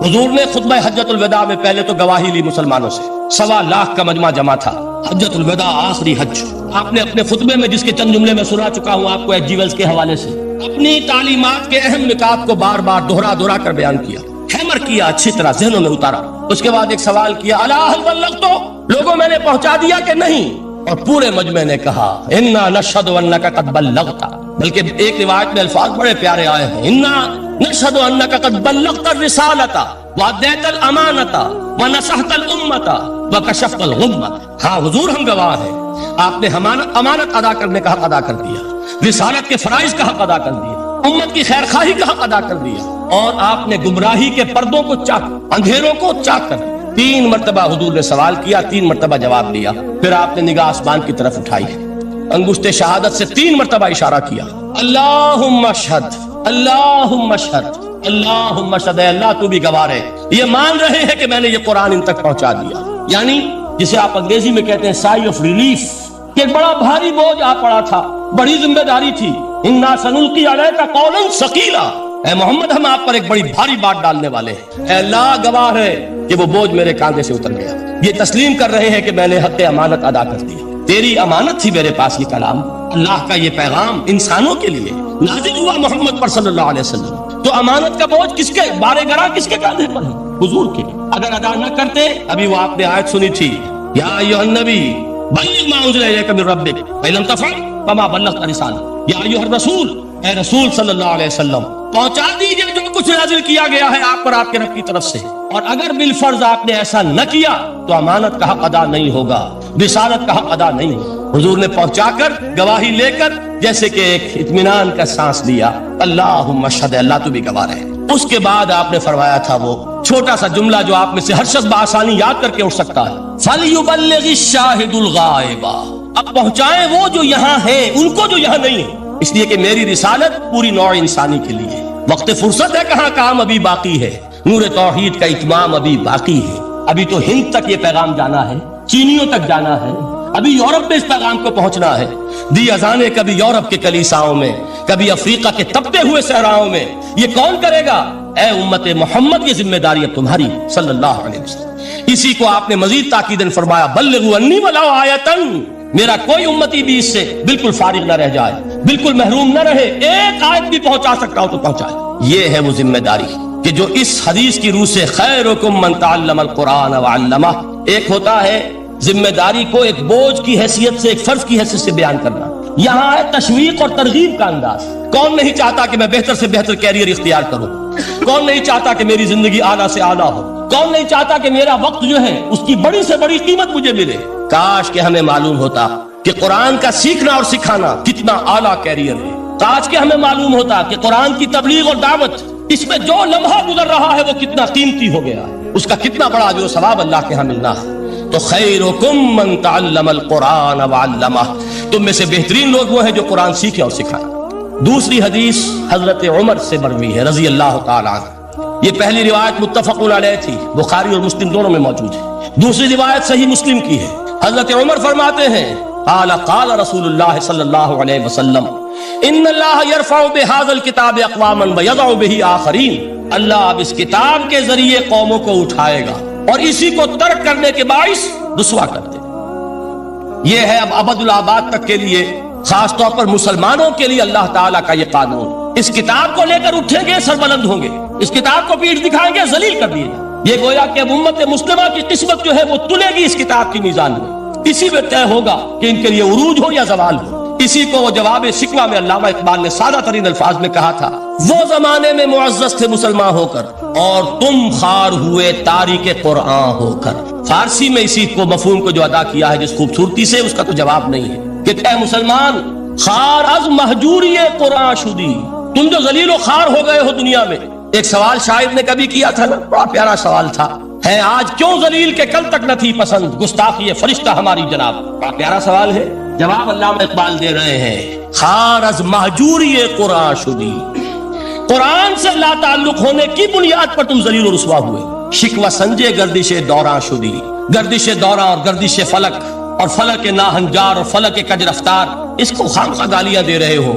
حضور نے خطبہ حجۃ الوداع میں پہلے تو گواہی لی مسلمانوں سے، 1.25 لاکھ کا مجمع جمع تھا، حجۃ الوداع آخری حج۔ آپ نے اپنے خطبے میں جس کے چند جملے میں سنا چکا ہوں آپ کو ایچ جی ویلز کے حوالے سے، اپنی تعلیمات کے اہم نکات کو بار بار دہرا کر بیان کیا، ہیمر کیا، اچھی طرح ذہنوں میں اتارا۔ اس کے بعد ایک سوال کیا، الا هل بلغت، لوگوں میں نے پہنچا دیا کہ نہیں؟ اور پورے مجمع نے کہا انا نشهد انک قد بلغت، بلکہ ایک روایت میں الفاظ بڑے پیارے آئے ہیں، انا نشهد انک قد بلغت الرسالۃ وادیت الامانۃ ونصحت الامۃ وکشفت الغمۃ۔ ہاں حضور ہم گواہ ہیں، آپ نے امانت ادا کرنے کا حق ادا کر دیا، رسالت کے فرائض کا حق ادا کر دیا، امت کی خیر خواہی کا حق ادا کر دیا، اور آپ نے گمراہی کے پردوں کو چاک، اندھیروں کو چاک کر دیا۔ 3 مرتبہ حضور نے سوال کیا، 3 مرتبہ جواب دیا، پھر آپ نے نگاہ آسمان کی طرف اٹھائی، انگشت شہادت سے 3 مرتبہ اشارہ کیا، اللہم اشہد، اللہم اشہد، اللہم اشہد، اے اللہ تو بھی گواہ ہے، یہ مان رہے ہیں کہ میں نے یہ قرآن ان تک پہنچا دیا۔ یعنی جسے آپ انگریزی میں کہتے ہیں سائی آف ریلیف، کہ ایک بڑا بھاری بوجھ آ پڑا تھا، بڑی ذمہ داری تھی، انا سنلقی علیک قولا ثقیلا، اے محمد ہم آپ پر ایک بڑی بھاری بات ڈالنے والے ہیں۔ اے اللہ گواہ ہے کہ وہ بوجھ میرے کاندھے سے اتر گیا، یہ تسلیم کر رہے ہیں کہ میں نے حق امانت ادا کر دی، تیری امانت تھی میرے پاس یہ کلام، اللہ کا یہ پیغام انسانوں کے لیے نازل ہوا محمد پر صلی اللہ علیہ وسلم، تو امانت کا بوجھ کس کے بارے گراں کس کے کاندھے پر ہے؟ حضور کے۔ اگر ادا نہ کرتے، ابھی وہ آپ نے آیت سنی تھی، یا ایھا النبی بلغ ما انزل الیک من ربک فإن لم تفعل فما بلغت رسالۃ، یا ایھا الرسول، اے رسول صلی اللہ علیہ وسلم پہنچا دیجئے جو کچھ نازل کیا گیا ہے آپ پر آپ کے رب کی طرف سے، اور اگر بالفرض آپ نے ایسا نہ کیا تو امانت کا حق ادا نہیں ہوگا، رسالت کا حق ادا نہیں ہوگا۔ حضور نے پہنچا کر گواہی لے کر جیسے کہ ایک اطمینان کا سانس لیا، اللہم اشہد، اللہ تو بھی گواہ ہے۔ اس کے بعد آپ نے فرمایا تھا وہ چھوٹا سا جملہ جو آپ میں سے ہر شخص بآسانی یاد کر کے اٹھ سکتا ہے، فَلْيُبَلِّغِ الشَّاهِدُ الْغَائِبَ، اب پہنچائیں وہ جو یہاں ہیں ان کو جو یہاں نہیں ہے، اس لیے کہ میری رسالت پوری نوع انسانی کے لیے۔ وقت فرصت ہے کہاں، کام ابھی باقی ہے، نور توحید کا اتمام ابھی باقی ہے، ابھی تو ہند تک یہ پیغام جانا ہے، چینیوں تک جانا ہے، ابھی یورپ میں اس پیغام کو پہنچنا ہے۔ دی اذانیں کبھی یورپ کے کلیساؤں میں، کبھی افریقہ کے تپتے ہوئے صحراؤں میں، یہ کون کرے گا؟ اے امت محمد، یہ ذمہ داری ہے تمہاری صلی اللہ علیہ وسلم۔ اسی کو آپ نے مزید تاکیدن فرمایا بلغوا انی ولو آیۃ، میرا کوئی امتی بھی اس سے بالکل فارغ نہ رہ جائے، بالکل محروم نہ رہے، ایک آیت بھی پہنچا سکتا ہو تو پہنچائے۔ یہ ہے وہ ذمہ داری کہ جو اس حدیث کی روح سے خیرکم من تعلم القرآن وعلمہ، ایک ہوتا ہے ذمہ داری کو ایک بوجھ کی حیثیت سے، ایک فرض کی حیثیت سے بیان کرنا، یہاں ہے تشویق اور ترغیب کا انداز۔ کون نہیں چاہتا کہ میں بہتر سے بہتر کیریئر اختیار کروں؟ کون نہیں چاہتا کہ میری زندگی اعلیٰ سے اعلیٰ ہو؟ کون نہیں چاہتا کہ میرا وقت جو ہے اس کی بڑی سے بڑی قیمت مجھے ملے؟ کاش کہ ہمیں معلوم ہوتا کہ قرآن کا سیکھنا اور سکھانا کتنا اعلیٰ کیریئر ہے۔ کاش کہ ہمیں معلوم ہوتا کہ قرآن کی تبلیغ اور دعوت، اس میں جو لمحہ گزر رہا ہے وہ کتنا قیمتی ہو گیا ہے، اس کا کتنا بڑا جو ثواب اللہ کے ہاں ملنا ہے۔ تو خیرکم من تعلم القرآن وعلمہ، تم میں سے بہترین لوگ وہ ہیں جو قرآن سیکھے اور سکھائیں۔ دوسری حدیث حضرت عمر سے مروی ہے رضی اللہ تعالیٰ عنہ۔ یہ پہلی روایت متفق علیہ تھی، بخاری اور مسلم دونوں میں موجود ہے۔ دوسری روایت صحیح مسلم کی ہے۔ حضرت عمر فرماتے ہیں قال قال رسول اللہ صلی اللہ علیہ وسلم ان اللہ یرفع بہذا الکتاب اقواما ویضع بہ آخرین، اللہ اب اس کتاب کے ذریعے قوموں کو اٹھائے گا اور اسی کو ترک کرنے کے باعث رسوا کر دے گا۔ یہ ہے اب ابد الآباد تک کے لیے، خاص طور پر مسلمانوں کے لیے اللہ تعالیٰ کا یہ قانون۔ اس کتاب کو لے کر اٹھیں گے سربلند ہوں گے، اس کتاب کو پیٹھ دکھائیں گے ذلیل کر دیے گا۔ یہ گویا کہ اب امت مسلمہ کی قسمت جو ہے وہ تلے گی اس کتاب کی میزان میں، اسی میں طے ہوگا کہ ان کے لیے عروج ہو یا زوال ہو۔ اسی کو وہ جواب شکوہ میں علامہ اقبال نے سادہ ترین الفاظ میں کہا تھا، وہ زمانے میں معزز تھے مسلمان ہو کر اور تم خار ہوئے تاریک قرآن ہو کر۔ فارسی میں اسی کو مفہوم کو جو ادا کیا ہے جس خوبصورتی سے، اس کا تو جواب نہیں ہے کہ اے مسلمان خار از مہجوری قرآن شدی، تم جو ذلیل و خار ہو گئے ہو دنیا میں۔ ایک سوال شاعر نے کبھی کیا تھا نا، بڑا پیارا سوال تھا، ہے آج کیوں ذلیل کے کل تک نہ تھی پسند، گستاخی فرشتہ ہماری جناب۔ بڑا پیارا سوال ہے، جواب علامہ اقبال دے رہے ہیں خار از مہجوری قرآن شدی، قرآن سے لا تعلق ہونے کی بنیاد پر تم ذلیل و رسوا ہوئے۔ شکوہ سنجے گردش دوراں شدی، گردش دوراں اور گردش فلک اور فلک ناہنجار اور فلک کج رفتار، اس کو خامخواہ گالیاں دے رہے ہو،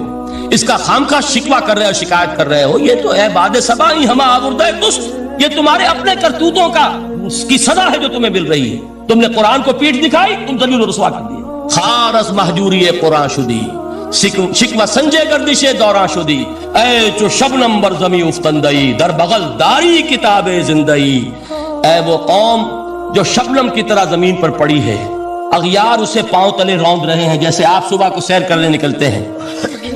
اس کا خامخواہ شکوہ کر رہے ہو، شکایت کر رہے ہو، یہ تو ہے باد صبائی ہما آوردہ دست، یہ تمہارے اپنے کرتوتوں کا کی سزا ہے جو تمہیں مل رہی ہے۔ تم نے قرآن کو پیٹھ دکھائی، تم ذلیل و رسوا کر دیے۔ خار از مہجوری قرآن شدی، شکوہ سنجے گردش دوراں شدی، اے چو شبنم بر زمیں افتندئی، در بغل داری کتاب زندئی، اے وہ قوم جو شبنم کی طرح زمین پر پڑی ہے، اغیار اسے پاؤں تلے روند رہے ہیں، جیسے آپ صبح کو سیر کرنے نکلتے ہیں،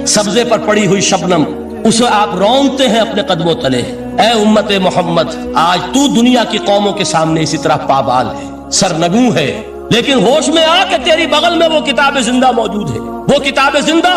سبزے پر پڑی ہوئی شبنم اسے آپ روندتے ہیں اپنے قدموں تلے۔ اے امت محمد، آج تو دنیا کی قوموں کے سامنے اسی طرح پابال ہے، سرنگوں ہے، لیکن ہوش میں آ کہ تیری بغل میں وہ کتاب زندہ موجود ہے، وہ کتاب زندہ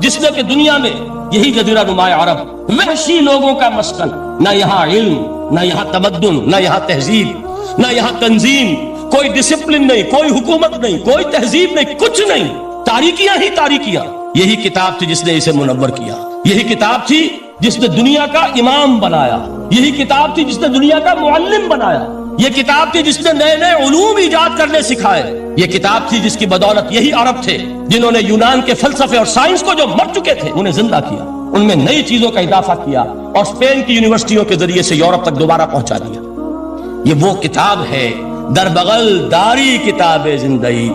جس نے کہ دنیا میں یہی جزیرہ نماء عرب وحشی لوگوں کا مسکن، نہ یہاں علم، نہ یہاں تمدن، نہ یہاں تہذیب، نہ یہاں تنظیم، کوئی ڈسپلن نہیں، کوئی حکومت نہیں، کوئی تہذیب نہیں، کچھ نہیں، تاریکیاں ہی تاریکیاں۔ یہی کتاب تھی جس نے اسے منور کیا، یہی کتاب تھی جس نے دنیا کا امام بنایا، یہی کتاب تھی جس نے دنیا کا معلم بنایا، یہ کتاب تھی جس نے نئے نئے علوم ایجاد کرنے سکھائے، یہ کتاب تھی جس کی بدولت یہی عرب تھے جنہوں نے یونان کے فلسفے اور سائنس کو جو مر چکے تھے انہیں زندہ کیا، ان میں نئی چیزوں کا اضافہ کیا اور اسپین کی یونیورسٹیوں کے ذریعے سے یورپ تک دوبارہ پہنچا دیا۔ یہ وہ کتاب ہے، در بغل داری کتاب زندگی۔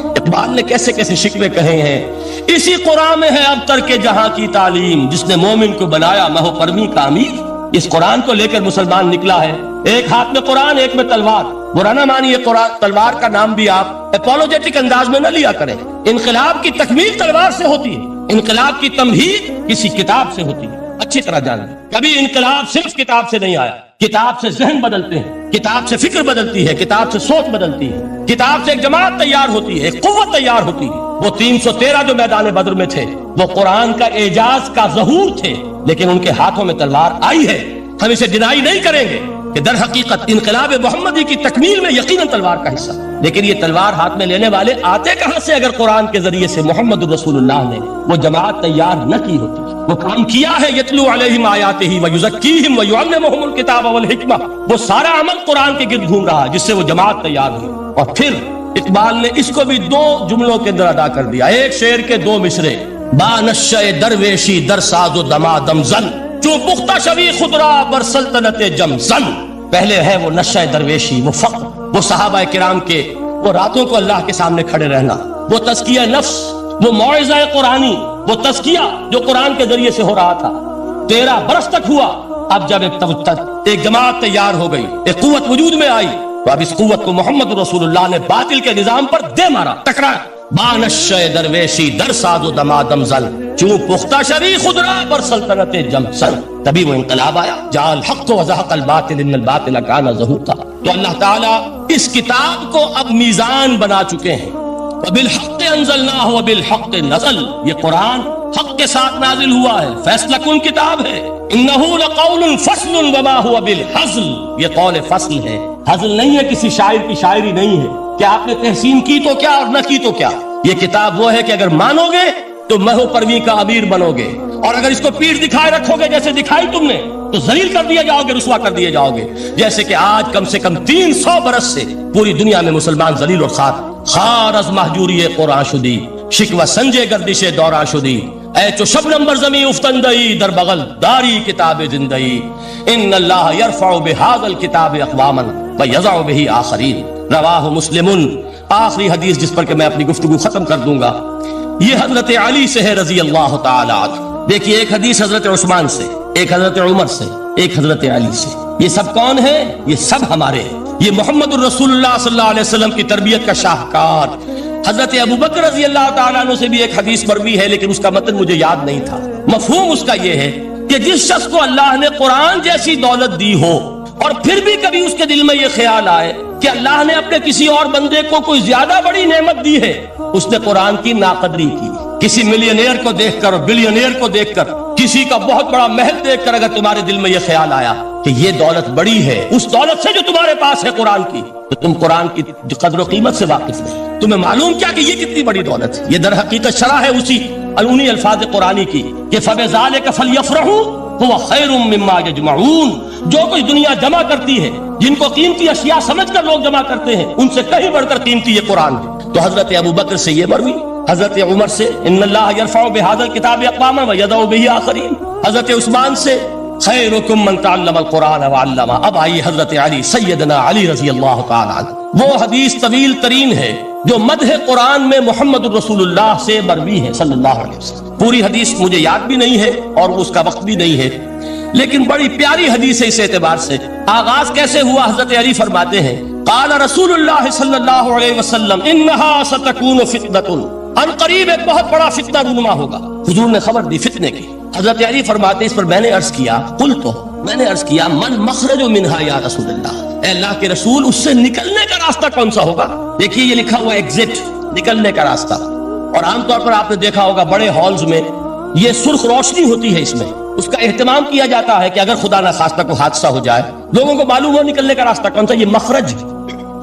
اقبال نے کیسے کیسے شکوے کہے ہیں، اسی قرآن میں ہے اب تر کے جہاں کی تعلیم، جس نے مومن کو بنایا مہو پرمی کا امیر۔ اس قرآن کو لے کر مسلمان نکلا ہے، ایک ہاتھ میں قرآن، ایک میں تلوار۔ برا نہ مانیے، قرآن تلوار کا نام بھی آپ اپولوجیٹک انداز میں نہ لیا کریں۔ انقلاب کی تکمیل تلوار سے ہوتی ہے، انقلاب کی تمہید کسی کتاب سے ہوتی ہے، اچھی طرح جان لیں۔ کبھی انقلاب صرف کتاب سے نہیں آیا، کتاب سے ذہن بدلتے ہیں، کتاب سے فکر بدلتی ہے، کتاب سے سوچ بدلتی ہے، کتاب سے ایک جماعت تیار ہوتی ہے، ایک قوت تیار ہوتی ہے۔ وہ 313 جو میدان بدر میں تھے وہ قرآن کا اعجاز کا ظہور تھے، لیکن ان کے ہاتھوں میں تلوار آئی ہے۔ ہم اسے ڈینائی نہیں کریں گے کہ در حقیقت انقلاب محمدی کی تکمیل میں یقیناً تلوار کا حصہ، لیکن یہ تلوار ہاتھ میں لینے والے آتے کہاں سے اگر قرآن کے ذریعے سے محمد الرسول اللہ نے وہ جماعت تیار نہ کی ہوتی، وہ کام کیا ہے یتلو علیہم آیاتہ ویزکیہم ویعلمہم الکتاب والحکمہ، وہ سارا عمل قرآن کے گرد گھوم رہا ہے جس سے وہ جماعت تیار ہوئی۔ اور پھر اقبال نے اس کو بھی 2 جملوں کے اندر ادا کر دیا، ایک شعر کے 2 مصرے، با نشہ درویشی در ساز و دما دم زن جو پختہ شوی خود را بر سلطنت جم زن۔ پہلے ہے وہ نشہ درویشی، وہ فقر، وہ صحابہ کرام کے وہ راتوں کو اللہ کے سامنے کھڑے رہنا، وہ تزکیہ نفس، وہ موعظہ قرآنی، وہ تزکیہ جو قرآن کے ذریعے سے ہو رہا تھا 13 برس تک ہوا۔ اب جب ایک جماعت تیار ہو گئی، ایک قوت وجود میں آئی، تو اب اس قوت کو محمد رسول اللہ نے باطل کے نظام پر دے مارا، ٹکرایا۔ بانش درویشی در ساز و دمادم زل، چوں پختہ شری خدرا پر سلطنت جم سن، تبھی وہ انقلاب آیا۔ جاء الحق وزهق الباطل ان الباطل کان زہوقا۔ تو اللہ تعالیٰ اس کتاب کو اب میزان بنا چکے ہیں۔ وبالحق انزلناہ وبالحق نزل، یہ قرآن حق کے ساتھ نازل ہوا ہے، فیصلہ کن کتاب ہے۔ انہ لقول فصل وما هو بالحزل، یہ قول فصل ہے، حزل نہیں ہے، کسی شاعر کی شاعری نہیں ہے کہ آپ نے تحسین کی تو کیا اور نہ کی تو کیا۔ یہ کتاب وہ ہے کہ اگر مانو گے تو مہو پرویں کا امیر بنو گے، اور اگر اس کو پیٹھ دکھائے رکھو گے جیسے دکھائی تم نے تو ذلیل کر دیے جاؤ گے، رسوا کر دیے جاؤ گے، جیسے کہ آج کم سے کم 300 برس سے پوری دنیا میں مسلمان ذلیل اور خار از محجوری قرآن شدی، شکوہ سنجے گردش دوران شدی، اے چو شبنم بر زمین افتندئی در بغل داری کتاب زندئی، ان اللہ یرفع بہذا الکتاب اقواما ویضع بہ آخرین، رواہ مسلم۔ آخری حدیث جس پر کہ میں اپنی گفتگو ختم کر دوں گا، یہ حضرت علی سے ہے رضی اللہ تعالی عنہ۔ دیکھیے ایک حدیث حضرت عثمان سے، ایک حضرت عمر سے، ایک حضرت علی سے۔ یہ سب کون ہیں؟ یہ سب ہمارے ہیں۔ یہ محمد الرسول اللہ صلی اللہ علیہ وسلم کی تربیت کا شاہکار۔ حضرت ابوبکر رضی اللہ تعالیٰ عنہ سے بھی ایک حدیث مروی ہے، لیکن اس کا متن مجھے یاد نہیں تھا۔ مفہوم اس کا یہ ہے کہ جس شخص کو اللہ نے قرآن جیسی دولت دی ہو اور پھر بھی کبھی اس کے دل میں یہ خیال آئے کہ اللہ نے اپنے کسی اور بندے کو کوئی زیادہ بڑی نعمت دی ہے، اس نے قرآن کی ناقدری کی۔ کسی ملینئر کو دیکھ کر اور بلینئر کو دیکھ کر، کسی کا بہت بڑا محل دیکھ کر اگر تمہارے دل میں یہ خیال آیا کہ یہ دولت بڑی ہے اس دولت سے جو تمہارے پاس ہے قرآن کی، تو تم قرآن کی قدر و قیمت سے واقف نہیں۔ تمہیں معلوم کیا کہ یہ کتنی بڑی دولت ہے؟ یہ در حقیقت شرح ہے اسی انہی الفاظ قرآنی کی کہ فَبِذَلِكَ فَلْيَفْرَحُوا هُوَ خَيْرٌ مِّمَّا يَجْمَعُونَ۔ جو کچھ دنیا جمع کرتی ہے، جن کو قیمتی اشیاء سمجھ کر لوگ جمع کرتے ہیں، ان سے کہیں بڑھ کر قیمتی یہ قرآن ہے۔ تو حضرت ابوبکر سے یہ مروی، حضرت عمر سے ان اللہ یرفع بہذا الکتاب اقواما ویضع بہ آخرین، حضرت عثمان سے خیرکم من تعلم القرآن وعلمہ۔ اب آئیے حضرت علی، سیدنا علی رضی اللہ تعالی عنہ۔ وہ حدیث طویل ترین ہے جو مدح قرآن میں محمد الرسول اللہ سے مروی ہے صلی اللہ علیہ وسلم۔ پوری حدیث مجھے یاد بھی نہیں ہے اور اس کا وقت بھی نہیں ہے، لیکن بڑی پیاری حدیث ہے اس اعتبار سے۔ آغاز کیسے ہوا؟ حضرت علی فرماتے ہیں قال رسول اللہ صلی اللہ علیہ وسلم انہا ستکون فتنۃ، ان قریب ایک بہت بڑا فتنہ رونما ہوگا۔ حضور نے خبر دی فتنے کی۔ حضرت علی فرماتے اس پر میں نے عرض کیا، میں نے عرض کیا من مخرج منہا یا رسول اللہ، اے اللہ کے رسول اس سے نکلنے کا راستہ کون سا ہوگا؟ دیکھیے یہ لکھا ہوا ایگزٹ، نکلنے کا راستہ۔ اور عام طور پر آپ نے دیکھا ہوگا بڑے ہالز میں یہ سرخ روشنی ہوتی ہے، اس میں اس کا اہتمام کیا جاتا ہے کہ اگر خدا نہ خواستہ کو حادثہ ہو جائے لوگوں کو معلوم ہو نکلنے کا راستہ کون سا، یہ مخرج۔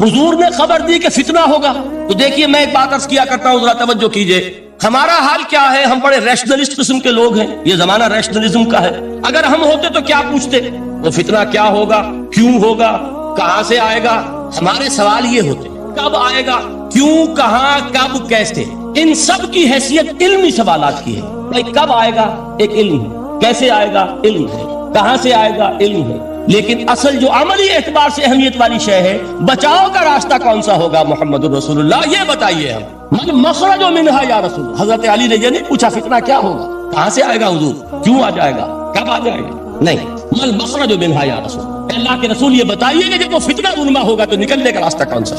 حضور نے خبر دی کہ فتنہ ہوگا۔ تو دیکھیے میں ایک بات عرض کیا کرتا ہوں، ذرا توجہ کیجئے۔ ہمارا حال کیا ہے؟ ہم بڑے ریشنلسٹ قسم کے لوگ ہیں، یہ زمانہ ریشنلزم کا ہے۔ اگر ہم ہوتے تو کیا پوچھتے؟ وہ فتنہ کیا ہوگا، کیوں ہوگا، کہاں سے آئے گا؟ ہمارے سوال یہ ہوتے، کب آئے گا، کیوں، کہاں، کب، کیسے۔ ان سب کی حیثیت علمی سوالات کی ہے۔ بھائی کب آئے گا ایک علم ہے، کیسے آئے گا علم ہے، کہاں سے آئے گا علم ہے، لیکن اصل جو عملی اعتبار سے اہمیت والی شے ہے، بچاؤ کا راستہ کون سا ہوگا؟ محمد الرسول اللہ، یہ بتائیے ہم۔ من مخرج منہا یا رسول، حضرت علی نے یہ نہیں پوچھا فتنہ کیا ہوگا، کہاں سے آئے گا حضور، کیوں آ جائے گا، کب آ جائے گا، نہیں، من مخرج منہا یا رسول، اللہ کے رسول یہ بتائیے کہ جب وہ فتنہ رونما ہوگا تو نکلنے کا راستہ کون سا؟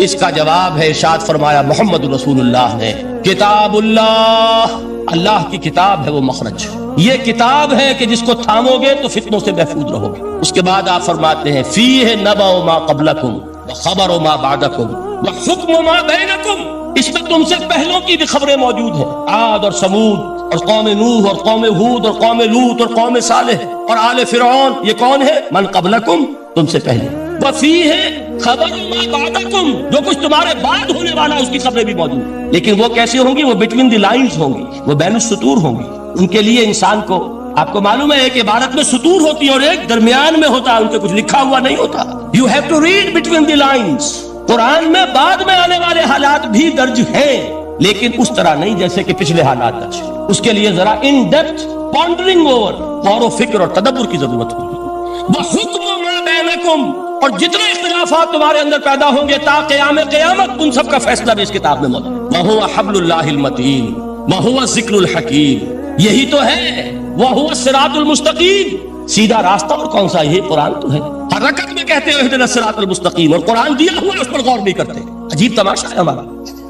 اس کا جواب ہے ارشاد فرمایا محمد رسول اللہ نے، کتاب اللہ، اللہ کی کتاب ہے وہ مخرج۔ یہ کتاب ہے کہ جس کو تھامو گے تو فتنوں سے محفوظ رہو گے۔ اس کے بعد آپ فرماتے ہیں فیہ نبأ ما قبلکم وخبر ما بعدکم وحکم ما بینکم، اس میں تم سے پہلوں کی بھی خبریں موجود ہیں، عاد اور سمود اور قوم نوح اور قوم ہود اور قوم لوط اور قوم صالح اور آل فرعون، یہ کون ہے؟ من قبلکم، تم سے پہلے۔ وفیہ خبر ما بعدکم، جو کچھ تمہارے بعد ہونے والا اس کی خبریں بھی موجود ہیں، لیکن وہ کیسے ہوں گی؟ وہ بٹوین دی لائنز ہوں گی، وہ بین السطور ہوں گی۔ ان کے لیے انسان کو، آپ کو معلوم ہے ایک عبارت میں سطور ہوتی ہے اور ایک درمیان میں ہوتا ہے، ان کے کچھ لکھا ہوا نہیں ہوتا۔ You have to read between the lines. Quran میں بعد میں آنے والے حالات بھی درج ہیں، لیکن اس طرح نہیں جیسے کہ پچھلے حالات درج۔ اس کے لیے ذرا ان ڈیپتھ پانڈرنگ اوور، غور و فکر اور تدبر کی ضرورت ہوگی۔ وَحُكْمُ مَا بَيْنَكُمْ، اور جتنے اختلافات تمہارے اندر پیدا ہوں گے تا قیام قیامت ان سب کا فیصلہ بھی اس کتاب میں موجود ہے۔ وَهُوَ حَبْلُ اللَّهِ الْمَتِينُ وَهُوَ الذِّكْرُ الْحَكِيمُ، یہی تو ہے وَهُوَ الصِّرَاطُ الْمُسْتَقِيمُ، سیدھا راستہ اور کون سا؟ یہ قرآن تو ہے۔ ہر رکعت میں کہتے ہیں اهْدِنَا الصِّرَاطَ الْمُسْتَقِيمُ، اور قرآن دیا ہوا ہے اس پر غور نہیں کرتے۔ عجیب تماشا ہے ہمارا،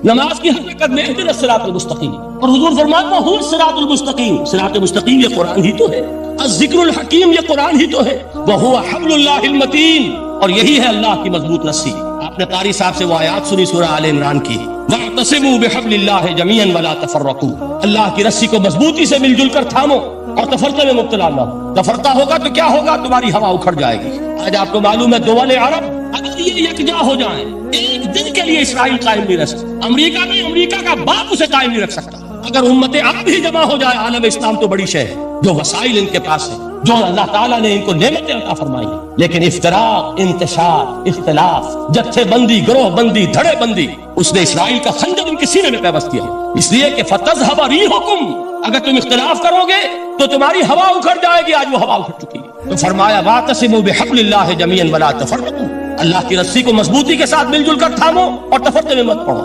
نماز کی ہر رکعت میں اهْدِنَا الصِّرَاطَ الْمُسْتَقِيمُ، اور حضور فرماتے ہیں وَهُوَ الصِّرَاطُ الْمُسْتَقِيمُ، صراط مستقیم یہ قرآن ہی تو ہے۔ الذکر الحکیم یہ قرآن ہی تو ہے۔ وَهُوَ حَبْلُ اللَّهِ الْمَتِينُ، اور یہی ہے اللہ کی مضبوط رسی۔ آپ نے قاری صاحب سے وہ آیات سنی سورہ آل عمران کی، وَاعْتَصِمُوا بِحَبْلِ اللَّهِ جَمِيعًا وَلَا تَفَرَّقُوا، اللہ کی رسی کو مضبوطی سے مل جل کر تھامو اور تفرقے میں مبتلا نہ ہو۔ تفرقہ ہوگا تو کیا ہوگا؟ تمہاری ہوا اکھڑ جائے گی۔ آج آپ کو معلوم ہے دول عرب اگر یہ یکجا ہو جائیں ایک دن کے لیے اسرائیل قائم نہیں رہ سکتا، امریکہ نہیں، امریکہ کا باپ اسے قائم نہیں رکھ سکتا۔ اگر امت عرب ہی جمع ہو جائے، عالم اسلام تو بڑی شے ہے، جو وسائل ان کے پاس ہے، جو اللہ تعالیٰ نے ان کو نعمتیں عطا فرمائی ہیں، لیکن افتراق، انتشار، اختلاف، جتھے بندی، گروہ بندی، دھڑے بندی، اس نے اسرائیل کا خنجر ان کے سینے میں پیوست کیا، اس لیے کہ فَتَذْهَبَ رِيحُكُمْ، اگر تم اختلاف کرو گے تو تمہاری ہوا اکھڑ جائے گی۔ آج وہ ہوا اکھڑ چکی ہے۔ تو فرمایا وَاعْتَصِمُوا بِحَبْلِ اللَّهِ جَمِيعًا وَلَا تَفَرَّقُوا، اللہ کی رسی کو مضبوطی کے ساتھ مل جل کر تھامو اور تفرقے میں مت پڑو۔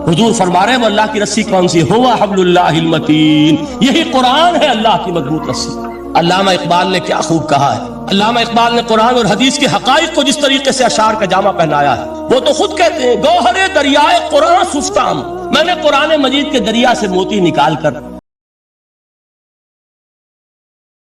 حضور فرما رہے ہیں وہ اللہ کی رسی کون سی؟ ہوا حبل اللہ المتین، یہی قرآن ہے اللہ کی مضبوط رسی۔ علامہ اقبال نے کیا خوب کہا ہے، علامہ اقبال نے قرآن اور حدیث کے حقائق کو جس طریقے سے اشعار کا جامہ پہنایا ہے، وہ تو خود کہتے ہیں گوہر دریائے قرآن سفتام، میں نے قرآن مجید کے دریا سے موتی نکال کر